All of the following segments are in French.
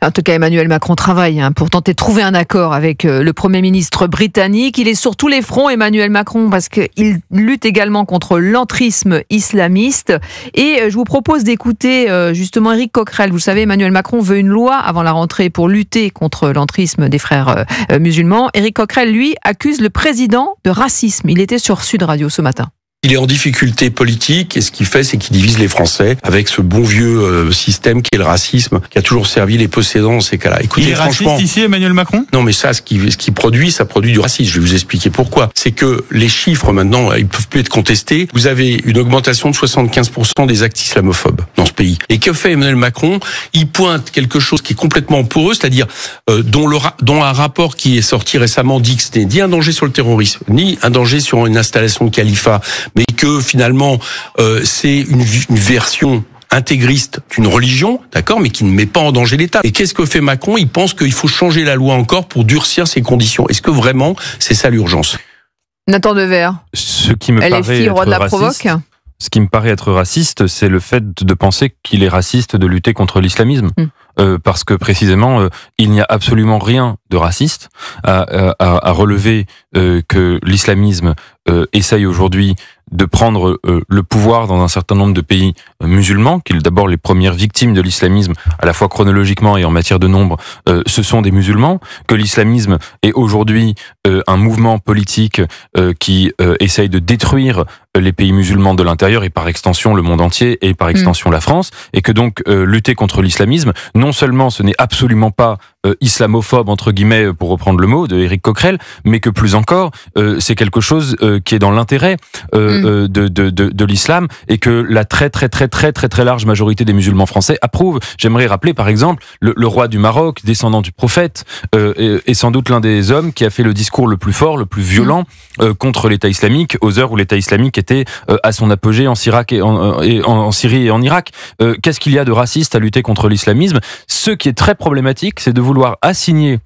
En tout cas, Emmanuel Macron travaille pour tenter de trouver un accord avec le Premier ministre britannique. Il est sur tous les fronts, Emmanuel Macron, parce qu'il lutte également contre l'entrisme islamiste. Et je vous propose d'écouter justement Éric Coquerel. Vous savez, Emmanuel Macron veut une loi avant la rentrée pour lutter contre l'entrisme des frères musulmans. Éric Coquerel, lui, accuse le président de racisme. Il était sur Sud Radio ce matin. Il est en difficulté politique et ce qu'il fait, c'est qu'il divise les Français avec ce bon vieux système qui est le racisme, qui a toujours servi les possédants dans ces cas-là. Écoutez, il est raciste ici, Emmanuel Macron ? Non, mais ça, ce qui produit, ça produit du racisme. Je vais vous expliquer pourquoi. C'est que les chiffres, maintenant, ils peuvent plus être contestés. Vous avez une augmentation de 75% des actes islamophobes dans ce pays. Et que fait Emmanuel Macron ? Il pointe quelque chose qui est complètement poreux, c'est-à-dire dont un rapport qui est sorti récemment dit que ce n'est ni un danger sur le terrorisme, ni un danger sur une installation de califat, mais que finalement c'est une version intégriste d'une religion, d'accord, mais qui ne met pas en danger l'État. Et qu'est-ce que fait Macron ? Il pense qu'il faut changer la loi encore pour durcir ces conditions. Est-ce que vraiment c'est ça l'urgence ? Nathan Devers, ce qui me LFI, roi de la provoque. Ce qui me paraît être raciste, c'est le fait de penser qu'il est raciste de lutter contre l'islamisme. Parce que précisément, il n'y a absolument rien de raciste à relever que l'islamisme essaye aujourd'hui de prendre le pouvoir dans un certain nombre de pays musulmans, qui d'abord les premières victimes de l'islamisme, à la fois chronologiquement et en matière de nombre, ce sont des musulmans, que l'islamisme est aujourd'hui un mouvement politique qui essaye de détruire les pays musulmans de l'intérieur et par extension le monde entier et par extension la France, et que donc lutter contre l'islamisme, non seulement ce n'est absolument pas islamophobe entre guillemets pour reprendre le mot de Éric Coquerel, mais que plus encore c'est quelque chose qui est dans l'intérêt de l'islam et que la très large majorité des musulmans français approuvent. J'aimerais rappeler par exemple le roi du Maroc, descendant du prophète, est sans doute l'un des hommes qui a fait le discours le plus fort, le plus violent contre l'État islamique aux heures où l'État islamique était à son apogée en Syrie et en Irak. Qu'est-ce qu'il y a de raciste à lutter contre l'islamisme ? Ce qui est très problématique, c'est de vouloir assigner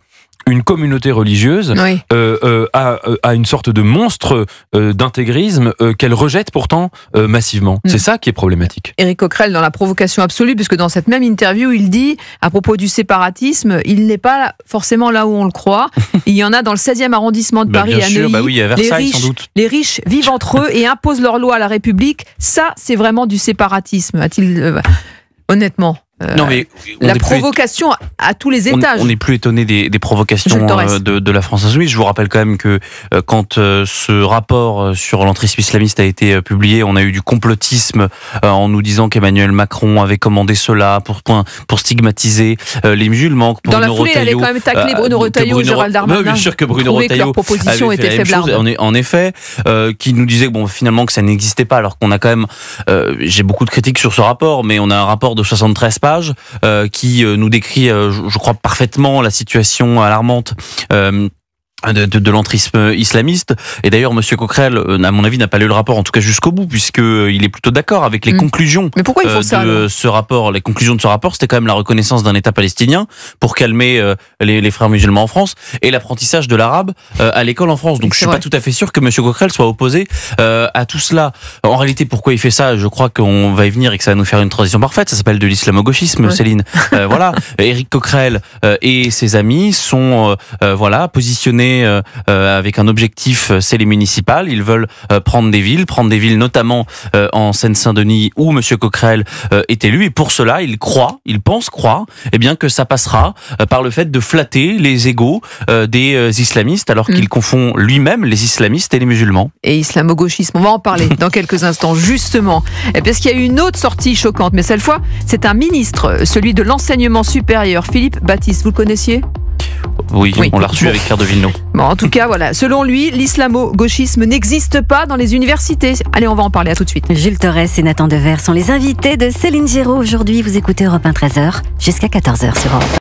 une communauté religieuse à une sorte de monstre d'intégrisme qu'elle rejette pourtant massivement. C'est ça qui est problématique. Éric Coquerel dans la provocation absolue, puisque dans cette même interview, il dit, à propos du séparatisme, il n'est pas forcément là où on le croit. Il y en a dans le 16e arrondissement de Paris, à Neuilly. À Versailles, sans doute. Les riches vivent entre eux et imposent leurs lois à la République. Ça, c'est vraiment du séparatisme, a-t-il honnêtement non, mais la provocation à tous les étages. On n'est plus étonné des provocations de la France insoumise. Je vous rappelle quand même que quand ce rapport sur l'entrisme islamiste a été publié, on a eu du complotisme en nous disant qu'Emmanuel Macron avait commandé cela pour stigmatiser les musulmans. Dans la foulée, il allait quand même tacler Bruno Retailleau et Gérald Darmanin. Bien sûr que Bruno Retailleau que leur proposition était faiblarde. En effet, qui nous disait finalement que ça n'existait pas, alors qu'on a quand même, j'ai beaucoup de critiques sur ce rapport, mais on a un rapport de 73 pages qui nous décrit, je crois, parfaitement la situation alarmante de l'entrisme islamiste. Et d'ailleurs, Monsieur Coquerel, à mon avis, n'a pas lu le rapport, en tout cas jusqu'au bout, puisqu'il est plutôt d'accord avec les conclusions. Mais pourquoi il faut ça, de ce rapport. Les conclusions de ce rapport, c'était quand même la reconnaissance d'un État palestinien pour calmer les frères musulmans en France et l'apprentissage de l'arabe à l'école en France. Donc je suis pas tout à fait sûr que Monsieur Coquerel soit opposé à tout cela. En réalité, pourquoi il fait ça ? Je crois qu'on va y venir et que ça va nous faire une transition parfaite. Ça s'appelle de l'islamo-gauchisme, Céline. Voilà. Éric Coquerel et ses amis sont positionnés avec un objectif, c'est les municipales. Ils veulent prendre des villes notamment en Seine-Saint-Denis où Monsieur Coquerel est élu. Et pour cela, il pense croire, que ça passera par le fait de flatter les égos des islamistes, alors qu'il confond lui-même les islamistes et les musulmans. Et islamo-gauchisme, on va en parler dans quelques instants, justement. Parce qu'il y a eu une autre sortie choquante, mais cette fois, c'est un ministre, celui de l'enseignement supérieur, Philippe Baptiste. Vous le connaissiez ? Oui, on l'a reçu avec Pierre de Villeneuve. Bon, en tout cas, voilà. Selon lui, l'islamo-gauchisme n'existe pas dans les universités. Allez, on va en parler, à tout de suite. Jules Torres et Nathan Devers sont les invités de Céline Géraud. Aujourd'hui, vous écoutez Europe 1 13h jusqu'à 14h sur Europe 1.